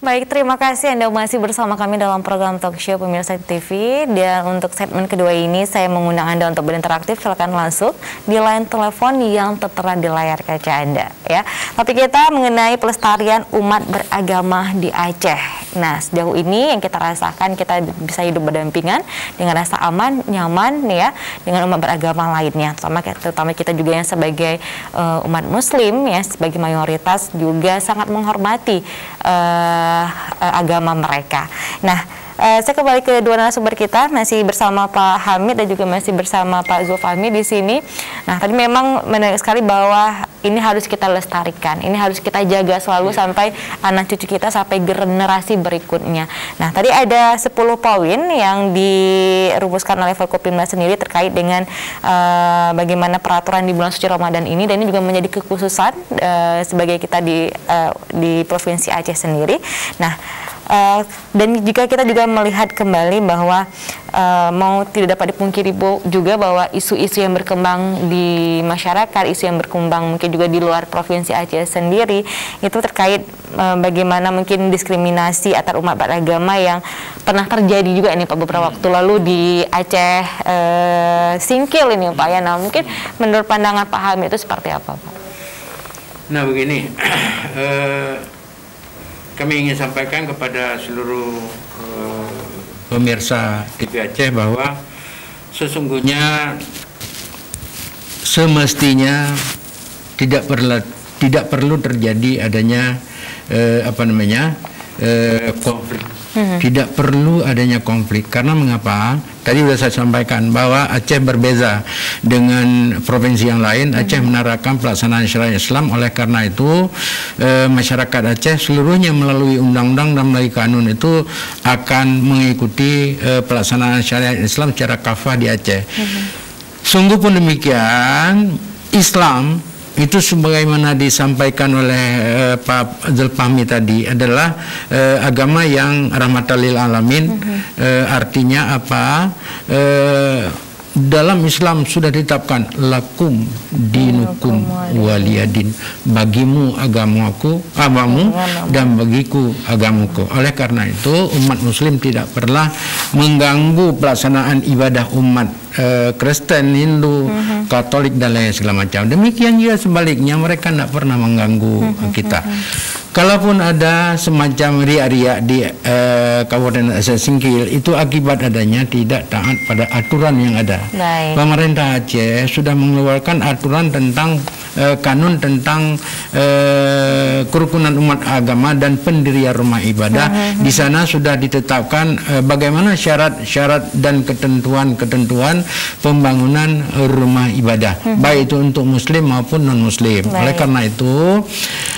Baik, terima kasih Anda masih bersama kami dalam program Talk Show Pemirsa TV. Dan untuk segmen kedua ini saya mengundang Anda untuk berinteraktif. Silakan langsung di line telepon yang tertera di layar kaca Anda. Ya, topik kita mengenai pelestarian umat beragama di Aceh. Nah, sejauh ini yang kita rasakan, kita bisa hidup berdampingan dengan rasa aman, nyaman, ya, dengan umat beragama lainnya. Terutama kita juga yang sebagai umat Muslim, ya, sebagai mayoritas juga sangat menghormati agama mereka. Nah, saya kembali ke dua narasumber kita, masih bersama Pak Hamid dan juga masih bersama Pak Zulfahmi di sini. Nah, tadi memang menarik sekali bahwa ini harus kita lestarikan, ini harus kita jaga selalu sampai anak cucu kita, sampai generasi berikutnya. Nah, tadi ada 10 poin yang dirumuskan oleh Forkopimda sendiri terkait dengan bagaimana peraturan di bulan suci Ramadan ini, dan ini juga menjadi kekhususan sebagai kita di Provinsi Aceh sendiri. Nah, dan jika kita juga melihat kembali bahwa mau tidak dapat dipungkiri juga bahwa isu-isu yang berkembang di masyarakat, isu yang berkembang mungkin juga di luar Provinsi Aceh sendiri, itu terkait bagaimana mungkin diskriminasi antar umat beragama yang pernah terjadi juga ini Pak beberapa waktu lalu di Aceh Singkil ini Pak ya. Nah, mungkin menurut pandangan Pak Hamid itu seperti apa Pak? Nah, begini, kami ingin sampaikan kepada seluruh pemirsa TV Aceh bahwa sesungguhnya semestinya tidak perlu terjadi adanya konflik. Tidak perlu adanya konflik. Karena mengapa? Tadi sudah saya sampaikan bahwa Aceh berbeza dengan provinsi yang lain. Aceh menerapkan pelaksanaan syariat Islam. Oleh karena itu masyarakat Aceh seluruhnya melalui undang-undang dan melalui kanun itu akan mengikuti pelaksanaan syariat Islam secara kafah di Aceh. Sungguh pun demikian, Islam itu sebagaimana disampaikan oleh Pak Zulfahmi tadi adalah agama yang rahmatan lil alamin. Artinya apa? Dalam Islam sudah ditetapkan lakum dinukum waliyadin, bagimu agamamu dan bagiku agamaku. Oleh karena itu umat Muslim tidak pernah mengganggu pelaksanaan ibadah umat Kristen, Hindu, Katolik dan lain segala macam. Demikian juga sebaliknya, mereka tidak pernah mengganggu kita. Kalaupun ada semacam riak-riak di Kabupaten Aceh Singkil, itu akibat adanya tidak taat pada aturan yang ada. Baik. Pemerintah Aceh sudah mengeluarkan aturan tentang kanun tentang kerukunan umat agama dan pendirian rumah ibadah. Di sana sudah ditetapkan bagaimana syarat-syarat dan ketentuan-ketentuan pembangunan rumah ibadah, baik itu untuk Muslim maupun non-Muslim. Oleh karena itu,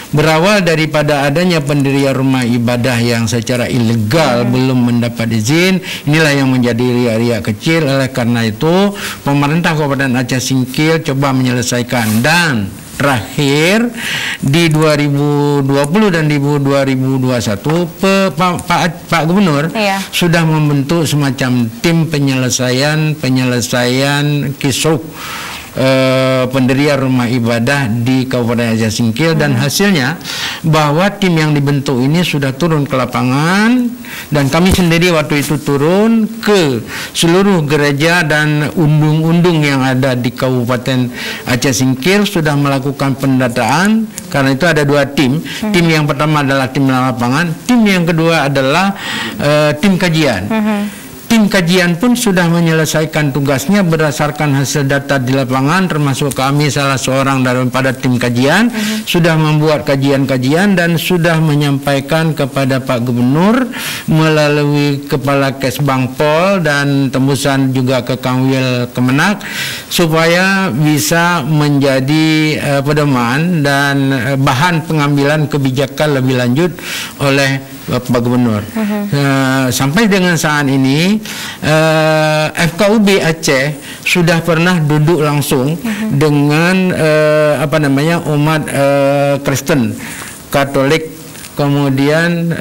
berawal daripada adanya pendirian rumah ibadah yang secara ilegal belum mendapat izin, inilah yang menjadi riak-riak kecil. Oleh karena itu, pemerintah Kabupaten Aceh Singkil coba menyelesaikan, dan terakhir di 2020 dan di 2021 Pak Gubernur sudah membentuk semacam tim penyelesaian kisruh pendirian rumah ibadah di Kabupaten Aceh Singkil, dan hasilnya bahwa tim yang dibentuk ini sudah turun ke lapangan, dan kami sendiri waktu itu turun ke seluruh gereja dan undung-undung yang ada di Kabupaten Aceh Singkil, sudah melakukan pendataan. Karena itu ada dua tim. Tim yang pertama adalah tim lapangan, tim yang kedua adalah tim kajian. Tim kajian pun sudah menyelesaikan tugasnya berdasarkan hasil data di lapangan, termasuk kami salah seorang daripada tim kajian, sudah membuat kajian-kajian dan sudah menyampaikan kepada Pak Gubernur melalui Kepala Kesbangpol dan tembusan juga ke Kanwil Kemenak, supaya bisa menjadi pedoman dan bahan pengambilan kebijakan lebih lanjut oleh Pak Gubernur. Sampai dengan saat ini FKUB Aceh sudah pernah duduk langsung dengan umat Kristen, Katolik, kemudian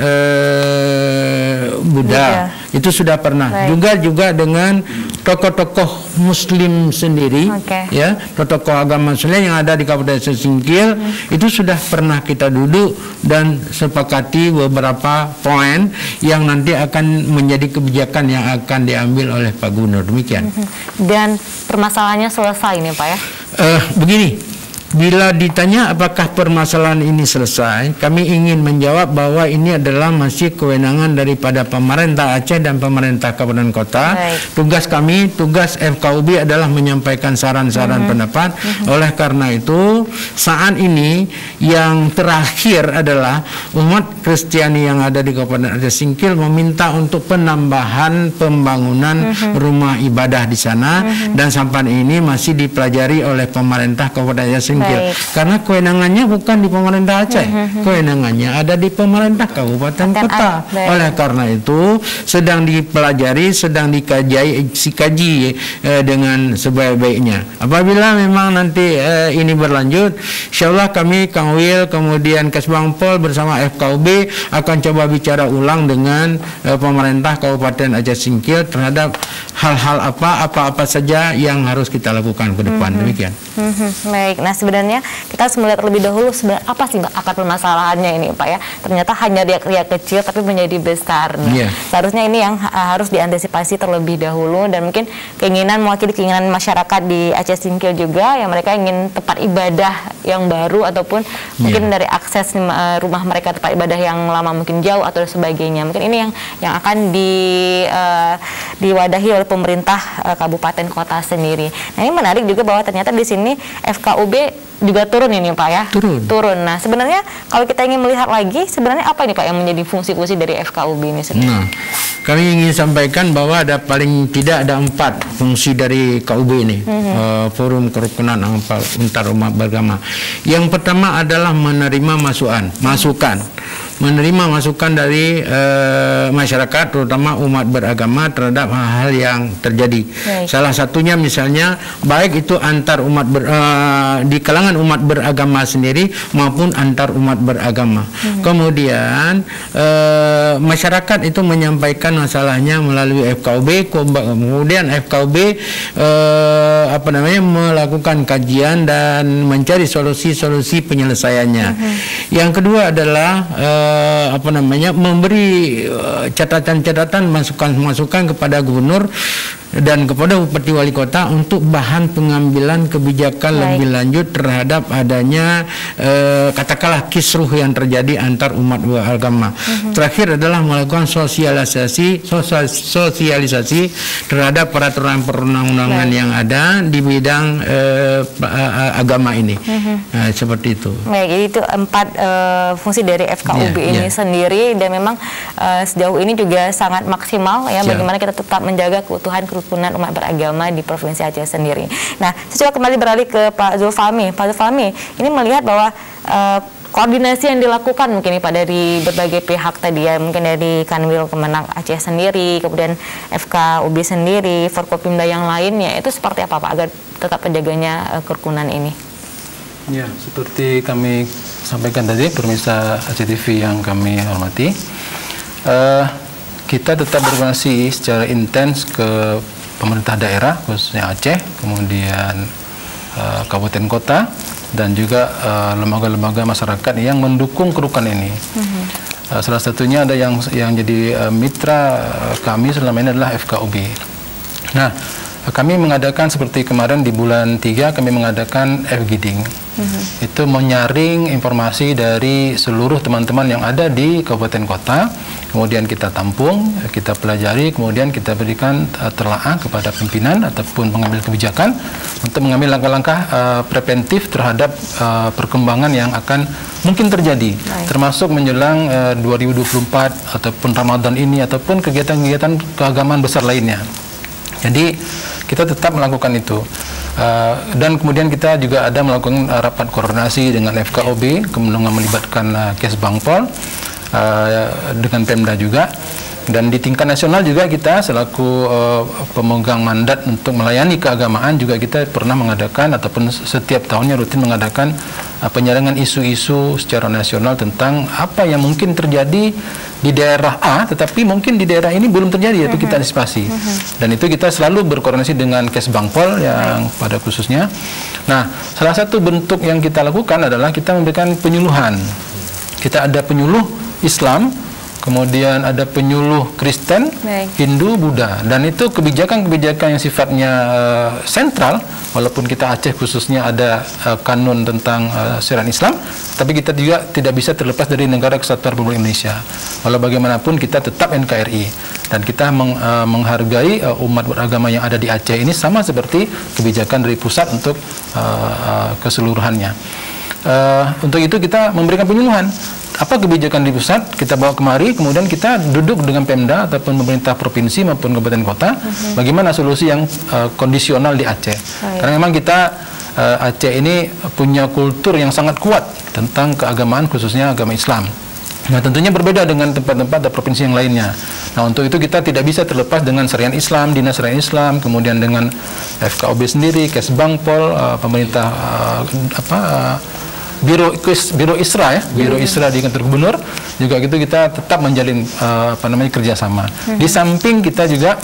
Buddha Itu sudah pernah. Juga dengan tokoh-tokoh Muslim sendiri, ya, tokoh agama Muslim yang ada di Kabupaten Aceh Singkil, itu sudah pernah kita duduk dan sepakati beberapa poin yang nanti akan menjadi kebijakan yang akan diambil oleh Pak Gubernur. Demikian. Dan permasalahannya selesai nih Pak ya? Begini. Bila ditanya apakah permasalahan ini selesai, kami ingin menjawab bahwa ini adalah masih kewenangan daripada pemerintah Aceh dan pemerintah kabupaten kota. Tugas kami, tugas FKUB adalah menyampaikan saran-saran pendapat. Oleh karena itu, saat ini yang terakhir adalah umat Kristiani yang ada di Kabupaten Aceh Singkil meminta untuk penambahan pembangunan rumah ibadah di sana, dan sampai ini masih dipelajari oleh pemerintah Kabupaten Aceh Singkil. Karena kewenangannya bukan di pemerintah Aceh, kewenangannya ada di pemerintah kabupaten kota. Oleh karena itu sedang dipelajari, sedang dikaji dengan sebaik-baiknya. Apabila memang nanti ini berlanjut, insyaallah kami Kang Wil kemudian Kesbangpol bersama FKUB akan coba bicara ulang dengan pemerintah Kabupaten Aceh Singkil terhadap hal-hal apa saja yang harus kita lakukan ke depan. Demikian. Baik. Nah, sebenarnya kita harus melihat lebih dahulu sebenarnya apa sih Mbak akar permasalahannya ini Pak ya. Ternyata hanya riak-riak kecil tapi menjadi besar. Nah, seharusnya ini yang harus diantisipasi terlebih dahulu, dan mungkin keinginan mewakili keinginan masyarakat di Aceh Singkil juga yang mereka ingin tempat ibadah yang baru ataupun mungkin dari akses rumah mereka tempat ibadah yang lama mungkin jauh atau sebagainya. Mungkin ini yang akan diwadahi oleh pemerintah kabupaten kota sendiri. Nah, ini menarik juga bahwa ternyata di sini FKUB juga turun ini Pak ya. Turun. Nah, sebenarnya kalau kita ingin melihat lagi, sebenarnya apa ini Pak yang menjadi fungsi-fungsi dari FKUB ini sebenarnya? Nah, kami ingin sampaikan bahwa ada paling tidak ada 4 fungsi dari KUB ini, Forum Kerukunan Antar Umat Beragama. Yang pertama adalah menerima masukan dari masyarakat, terutama umat beragama terhadap hal-hal yang terjadi. Salah satunya misalnya baik itu antar umat di kalangan umat beragama sendiri maupun antar umat beragama. Kemudian masyarakat itu menyampaikan masalahnya melalui FKUB, kemudian FKUB melakukan kajian dan mencari solusi-solusi penyelesaiannya. Yang kedua adalah memberi catatan-catatan, masukan-masukan kepada gubernur dan kepada Bupati Wali Kota untuk bahan pengambilan kebijakan lebih lanjut terhadap adanya katakanlah kisruh yang terjadi antar umat beragama. Terakhir adalah melakukan sosialisasi terhadap peraturan perundang-undangan yang ada di bidang agama ini. Seperti itu. Baik, jadi itu 4 fungsi dari FKUB ini sendiri, dan memang sejauh ini juga sangat maksimal ya bagaimana kita tetap menjaga keutuhan kerukunan umat beragama di Provinsi Aceh sendiri. Nah, saya coba kembali beralih ke Pak Zulfahmi. Pak Zulfahmi, ini melihat bahwa koordinasi yang dilakukan mungkin nih Pak dari berbagai pihak tadi ya, mungkin dari Kanwil Kemenang Aceh sendiri, kemudian FKUB sendiri, Forkopimda yang lainnya, itu seperti apa Pak agar tetap menjaganya kerukunan ini? Ya, seperti kami sampaikan tadi, pemirsa Aceh TV yang kami hormati, kita tetap berkoordinasi secara intens ke pemerintah daerah, khususnya Aceh, kemudian kabupaten kota, dan juga lembaga-lembaga masyarakat yang mendukung kerukunan ini. Salah satunya ada yang jadi mitra kami selama ini adalah FKUB. Nah, kami mengadakan seperti kemarin di bulan 3 kami mengadakan FGiding. Itu menyaring informasi dari seluruh teman-teman yang ada di kabupaten kota, kemudian kita tampung, kita pelajari, kemudian kita berikan telaah kepada pimpinan ataupun pengambil kebijakan untuk mengambil langkah-langkah preventif terhadap perkembangan yang akan mungkin terjadi, termasuk menjelang 2024 ataupun Ramadan ini ataupun kegiatan-kegiatan keagamaan besar lainnya. Jadi kita tetap melakukan itu, dan kemudian kita juga ada melakukan rapat koordinasi dengan FKUB, kemudian melibatkan Kesbangpol dengan Pemda juga, dan di tingkat nasional juga kita selaku pemegang mandat untuk melayani keagamaan juga kita pernah mengadakan ataupun setiap tahunnya rutin mengadakan penyaringan isu-isu secara nasional tentang apa yang mungkin terjadi di daerah A, tetapi mungkin di daerah ini belum terjadi, yaitu kita antisipasi. Dan itu kita selalu berkoordinasi dengan Kesbangpol yang pada khususnya. Nah, salah satu bentuk yang kita lakukan adalah kita memberikan penyuluhan. Kita ada penyuluh Islam, kemudian ada penyuluh Kristen, Hindu, Buddha, dan itu kebijakan-kebijakan yang sifatnya sentral. Walaupun kita Aceh khususnya ada kanun tentang syariat Islam, tapi kita juga tidak bisa terlepas dari Negara Kesatuan Republik Indonesia. Walau bagaimanapun kita tetap NKRI, dan kita menghargai umat beragama yang ada di Aceh ini sama seperti kebijakan dari pusat untuk keseluruhannya. Untuk itu kita memberikan penyuluhan. Apa kebijakan di pusat kita bawa kemari, kemudian kita duduk dengan Pemda ataupun pemerintah provinsi maupun kabupaten kota, bagaimana solusi yang kondisional di Aceh. Karena memang kita Aceh ini punya kultur yang sangat kuat tentang keagamaan, khususnya agama Islam. Nah, tentunya berbeda dengan tempat-tempat atau provinsi yang lainnya. Nah, untuk itu kita tidak bisa terlepas dengan Syariat Islam, Dinas Syariat Islam, kemudian dengan FKOB sendiri, Kesbangpol, pemerintah Biro Isra ya, Biro Isra di kantor gubernur juga gitu, kita tetap menjalin kerjasama. Di samping kita juga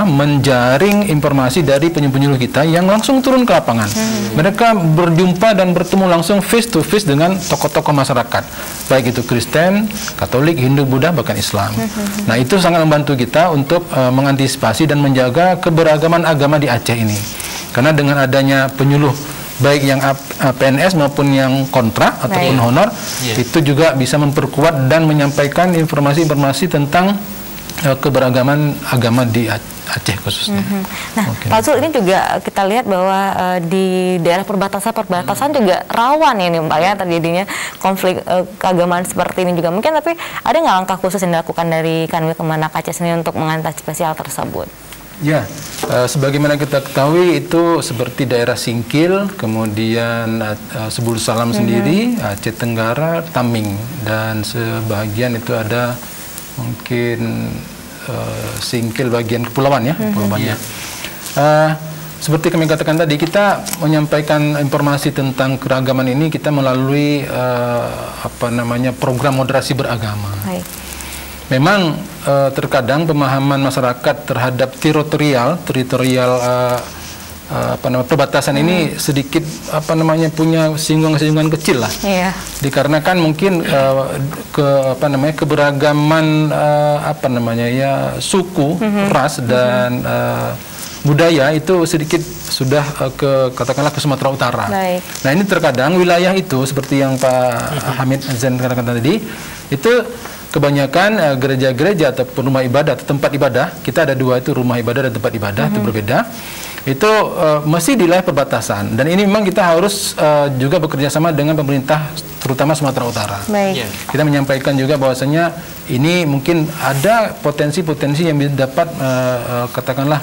menjaring informasi dari penyuluh kita yang langsung turun ke lapangan. Mereka berjumpa dan bertemu langsung face to face dengan tokoh-tokoh masyarakat, baik itu Kristen, Katolik, Hindu, Buddha, bahkan Islam. Nah, itu sangat membantu kita untuk mengantisipasi dan menjaga keberagaman agama di Aceh ini. Karena dengan adanya penyuluh baik yang PNS maupun yang kontrak ataupun honor, itu juga bisa memperkuat dan menyampaikan informasi-informasi tentang keberagaman agama di Aceh khususnya. Nah, Pak Zul, ini juga kita lihat bahwa di daerah perbatasan juga rawan ini Pak ya terjadinya konflik keagamaan seperti ini juga mungkin, tapi ada nggak langkah khusus yang dilakukan dari Kanwil Kemenak Aceh sendiri untuk mengantisipasi hal tersebut? Ya, sebagaimana kita ketahui itu seperti daerah Singkil, kemudian Sebul Salam sendiri, Aceh Tenggara, Taming, dan sebagian itu ada mungkin Singkil bagian kepulauan ya, kepulauannya. Seperti kami katakan tadi, kita menyampaikan informasi tentang keragaman ini kita melalui program moderasi beragama. Memang terkadang pemahaman masyarakat terhadap teritorial perbatasan ini sedikit punya singgungan kecil lah. Dikarenakan mungkin keberagaman suku, ras dan budaya itu sedikit sudah katakanlah ke Sumatera Utara. Nah, ini terkadang wilayah itu seperti yang Pak Hamid Zain katakan tadi, itu kebanyakan gereja-gereja ataupun rumah ibadah atau tempat ibadah, kita ada dua itu, rumah ibadah dan tempat ibadah, itu berbeda. Itu masih di wilayah perbatasan, dan ini memang kita harus juga bekerja sama dengan pemerintah terutama Sumatera Utara. Kita menyampaikan juga bahwasanya ini mungkin ada potensi-potensi yang dapat katakanlah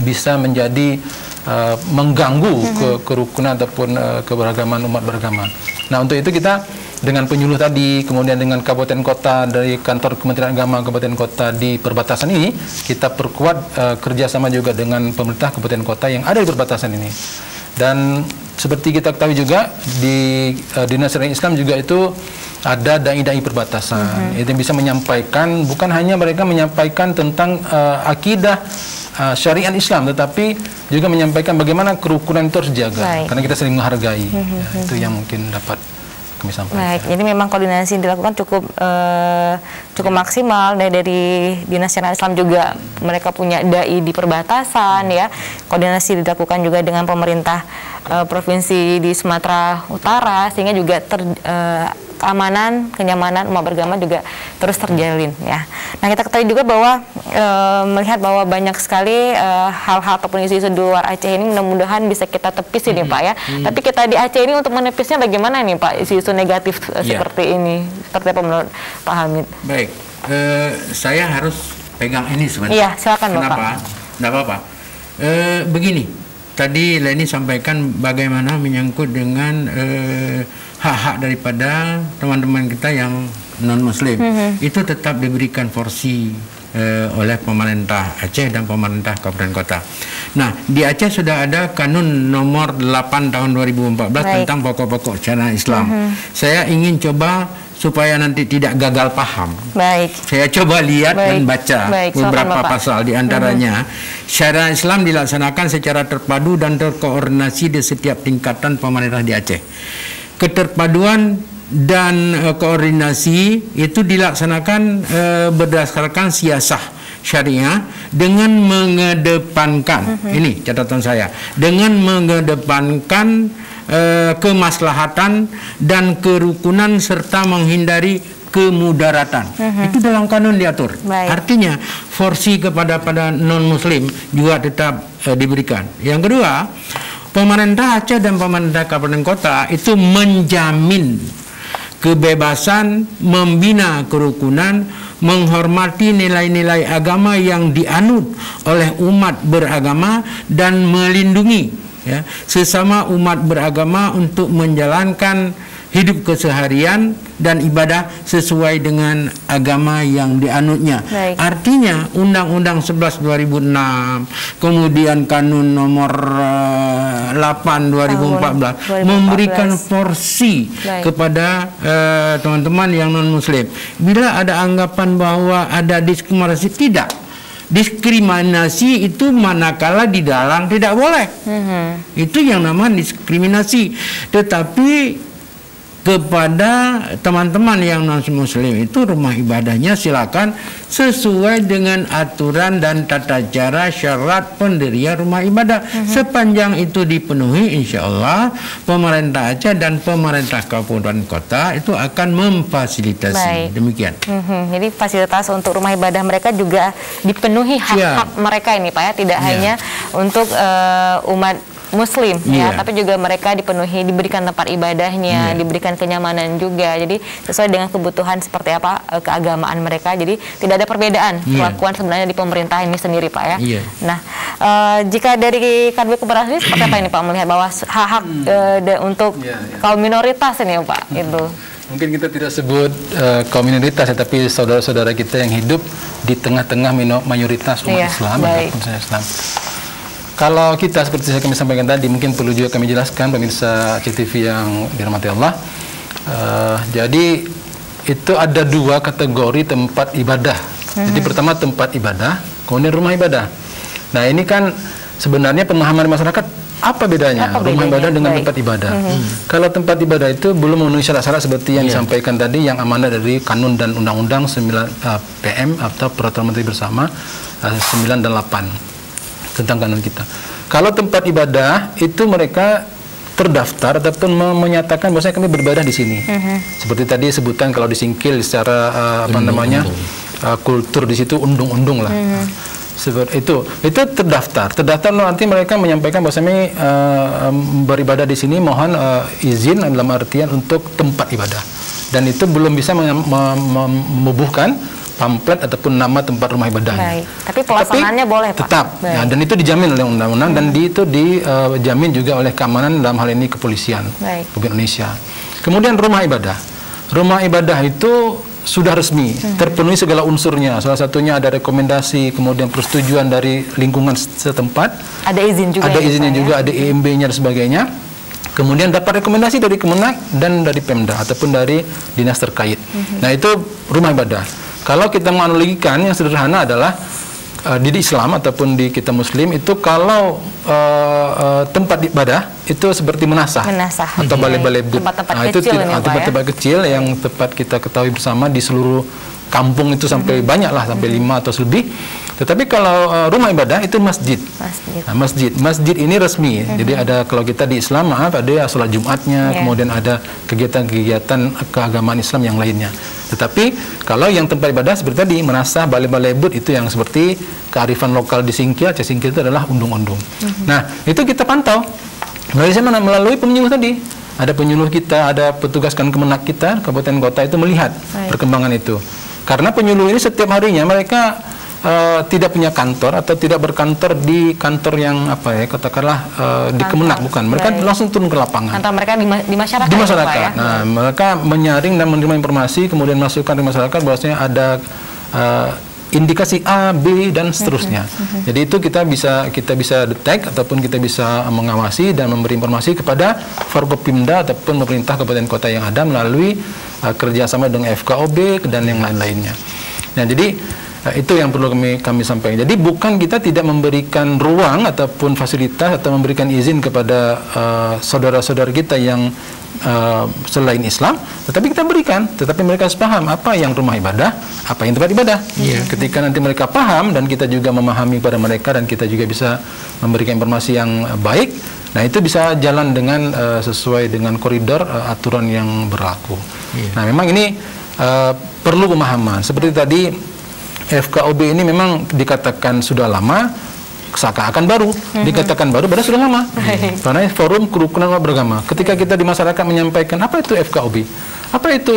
bisa menjadi mengganggu kerukunan ataupun keberagaman umat beragama. Nah, untuk itu kita dengan penyuluh tadi, kemudian dengan kabupaten kota, dari kantor Kementerian Agama kabupaten kota di perbatasan ini, kita perkuat kerjasama juga dengan pemerintah kabupaten kota yang ada di perbatasan ini. Dan seperti kita ketahui juga di Dinas Syariat Islam juga itu ada dai-dai perbatasan. Itu bisa menyampaikan, bukan hanya mereka menyampaikan tentang akidah syariat Islam, tetapi juga menyampaikan bagaimana kerukunan itu harus dijaga, karena kita saling menghargai. Itu yang mungkin dapat kami sampaikan. Baik, jadi memang koordinasi dilakukan cukup maksimal dari Dinas Syariat Islam, juga mereka punya dai di perbatasan ya. Koordinasi dilakukan juga dengan pemerintah provinsi di Sumatera Utara, sehingga juga keamanan, kenyamanan umat beragama juga terus terjalin ya. Nah, kita ketahui juga bahwa melihat bahwa banyak sekali hal-hal ataupun isu-isu di luar Aceh ini mudah-mudahan bisa kita tepis ini Pak ya. Tapi kita di Aceh ini untuk menepisnya bagaimana nih Pak, isu-isu negatif seperti ini, seperti apa menurut Pak Hamid? Baik, saya harus pegang ini sebenarnya. Iya, silakan Bapak. Kenapa? Tidak apa-apa. Begini, tadi Leni sampaikan bagaimana menyangkut dengan hak-hak daripada teman-teman kita yang non-muslim. Itu tetap diberikan porsi oleh pemerintah Aceh dan pemerintah Kabupaten Kota. Nah, di Aceh sudah ada Kanun nomor 8 tahun 2014 tentang pokok-pokok syariat Islam. Saya ingin coba supaya nanti tidak gagal paham. Saya coba lihat dan baca beberapa pasal, di antaranya syariat Islam dilaksanakan secara terpadu dan terkoordinasi di setiap tingkatan pemerintah di Aceh. Keterpaduan dan koordinasi itu dilaksanakan berdasarkan siasah syariah dengan mengedepankan ini catatan saya, dengan mengedepankan kemaslahatan dan kerukunan serta menghindari kemudaratan. Itu dalam kanun diatur. Artinya porsi kepada non muslim juga tetap diberikan. Yang kedua, pemerintah Aceh dan pemerintah Kabupaten Kota itu menjamin kebebasan, membina kerukunan, menghormati nilai-nilai agama yang dianut oleh umat beragama dan melindungi sesama umat beragama untuk menjalankan hidup keseharian dan ibadah sesuai dengan agama yang dianutnya. Artinya Undang-Undang 11 2006, kemudian Kanun nomor 8 2014 memberikan porsi kepada teman-teman yang non muslim. Bila ada anggapan bahwa ada diskriminasi, tidak. Diskriminasi itu manakala dilarang tidak boleh. Itu yang namanya diskriminasi. Tetapi kepada teman-teman yang non-muslim itu rumah ibadahnya silakan sesuai dengan aturan dan tata cara syarat pendirian rumah ibadah. Sepanjang itu dipenuhi, insya Allah pemerintah Aceh dan pemerintah kabupaten kota itu akan memfasilitasi. Demikian. Jadi fasilitas untuk rumah ibadah mereka juga dipenuhi hak-hak mereka ini Pak ya, tidak hanya untuk umat Muslim tapi juga mereka diberikan tempat ibadahnya, diberikan kenyamanan juga. Jadi sesuai dengan kebutuhan seperti apa keagamaan mereka. Jadi tidak ada perbedaan perlakuan sebenarnya di pemerintah ini sendiri Pak ya. Nah, jika dari Kadwil Keberhasilan seperti apa ini Pak melihat bahwa hak-hak untuk kaum minoritas ini Pak itu? Mungkin kita tidak sebut kaum minoritas tapi saudara-saudara kita yang hidup di tengah-tengah mayoritas umat Islam. Kalau kita seperti saya kami sampaikan tadi, mungkin perlu juga kami jelaskan pemirsa CTV yang dirahmati Allah. Jadi itu ada dua kategori tempat ibadah. Jadi pertama tempat ibadah, kemudian rumah ibadah. Nah ini kan sebenarnya pemahaman masyarakat apa bedanya rumah ibadah dengan tempat ibadah. Kalau tempat ibadah itu belum memenuhi syarat-syarat seperti yang disampaikan tadi, yang amanat dari kanun dan undang-undang 9 PM atau peraturan menteri bersama 9 dan 8 tentang kanun kita. Kalau tempat ibadah itu mereka terdaftar ataupun menyatakan bahwa kami beribadah di sini. Seperti tadi sebutan kalau disingkil secara kultur di situ undung-undung lah. Seperti itu terdaftar. Terdaftar nanti mereka menyampaikan bahwa kami beribadah di sini, mohon izin dalam artian untuk tempat ibadah. Dan itu belum bisa membubuhkan pamflet ataupun nama tempat rumah ibadahnya. Tapi pelaksanaannya boleh Pak? Tetap. Ya, dan itu dijamin oleh undang-undang dan itu dijamin juga oleh keamanan dalam hal ini kepolisian Republik Indonesia. Kemudian rumah ibadah. Rumah ibadah itu sudah resmi, terpenuhi segala unsurnya. Salah satunya ada rekomendasi, kemudian persetujuan dari lingkungan setempat. Ada izin juga. Ada izinnya juga, ada IMB-nya dan sebagainya. Kemudian dapat rekomendasi dari Kemenak dan dari Pemda ataupun dari dinas terkait. Nah itu rumah ibadah. Kalau kita menganalogikan yang sederhana adalah di Islam ataupun di kita Muslim itu kalau tempat ibadah itu seperti menasah atau balai-balai but. Tempat-tempat kecil yang tepat kita ketahui bersama di seluruh kampung itu sampai banyak lah, sampai 5 atau lebih. Tetapi kalau rumah ibadah itu masjid. Nah, masjid ini resmi. Jadi ada, kalau kita di Islam ada sholat Jumatnya, kemudian ada kegiatan-kegiatan keagamaan Islam yang lainnya. Tetapi kalau yang tempat ibadah seperti tadi menasah, balai-balai but itu yang seperti kearifan lokal di Singkil, Aceh Singkil itu adalah undung-undung. Nah itu kita pantau melalui penyuluh tadi. Ada penyuluh kita, ada petugas Kemenak kita, kabupaten kota itu melihat perkembangan itu. Karena penyuluh ini setiap harinya mereka tidak punya kantor atau tidak berkantor di kantor yang katakanlah di Kemenak, bukan. Mereka langsung turun ke lapangan. Kantor mereka di masyarakat. Di masyarakat. Nah, mereka menyaring dan menerima informasi, kemudian masukkan ke masyarakat bahwasanya ada indikasi A, B dan seterusnya. Jadi itu kita bisa detect ataupun kita bisa mengawasi dan memberi informasi kepada Forkopimda ataupun pemerintah kabupaten kota yang ada melalui kerjasama dengan FKOB dan yang lain-lainnya. Nah, jadi itu yang perlu kami sampaikan. Jadi bukan kita tidak memberikan ruang ataupun fasilitas atau memberikan izin kepada saudara-saudara kita yang selain Islam, tetapi kita berikan, tetapi mereka harus paham apa yang rumah ibadah, apa yang tempat ibadah. Ketika nanti mereka paham dan kita juga memahami pada mereka dan kita juga bisa memberikan informasi yang baik, nah itu bisa jalan dengan sesuai dengan koridor aturan yang berlaku. Nah, memang ini perlu pemahaman. Seperti tadi FKOB ini memang dikatakan sudah lama, seakan-akan baru, dikatakan baru, padahal sudah lama. Karena forum kerukunan umat beragama. Ketika kita di masyarakat menyampaikan apa itu FKOB, apa itu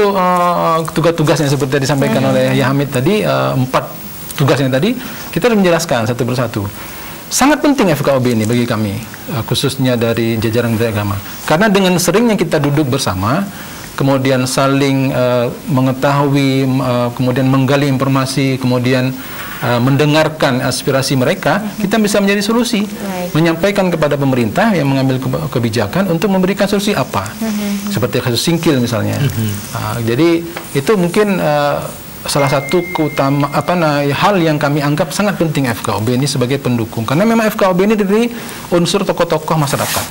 tugas-tugasnya seperti disampaikan oleh Yah Hamid tadi, 4 tugasnya tadi, kita harus menjelaskan satu persatu. Sangat penting FKOB ini bagi kami, khususnya dari jajaran beragama. Karena dengan seringnya kita duduk bersama, kemudian saling mengetahui, kemudian menggali informasi, kemudian mendengarkan aspirasi mereka, kita bisa menjadi solusi, menyampaikan kepada pemerintah yang mengambil kebijakan untuk memberikan solusi apa, seperti kasus Singkil misalnya. Jadi itu mungkin salah satu hal yang kami anggap sangat penting FKOB ini sebagai pendukung, karena memang FKOB ini dari unsur tokoh-tokoh masyarakat,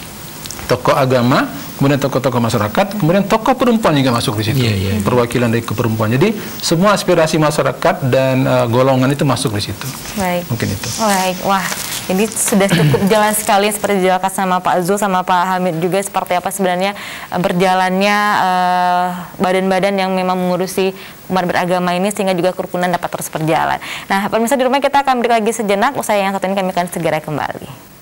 tokoh agama, kemudian tokoh-tokoh masyarakat, kemudian tokoh perempuan juga masuk di situ, perwakilan dari perempuan. Jadi semua aspirasi masyarakat dan golongan itu masuk di situ. Baik. Mungkin itu. Baik, wah, ini sudah cukup jelas sekali seperti dijelaskan sama Pak Zul sama Pak Hamid juga seperti apa sebenarnya berjalannya badan-badan yang memang mengurusi umat beragama ini sehingga juga kerukunan dapat terus berjalan. Nah, pemirsa di rumah kita akan break lagi sejenak. Usai yang satu ini kami akan segera kembali.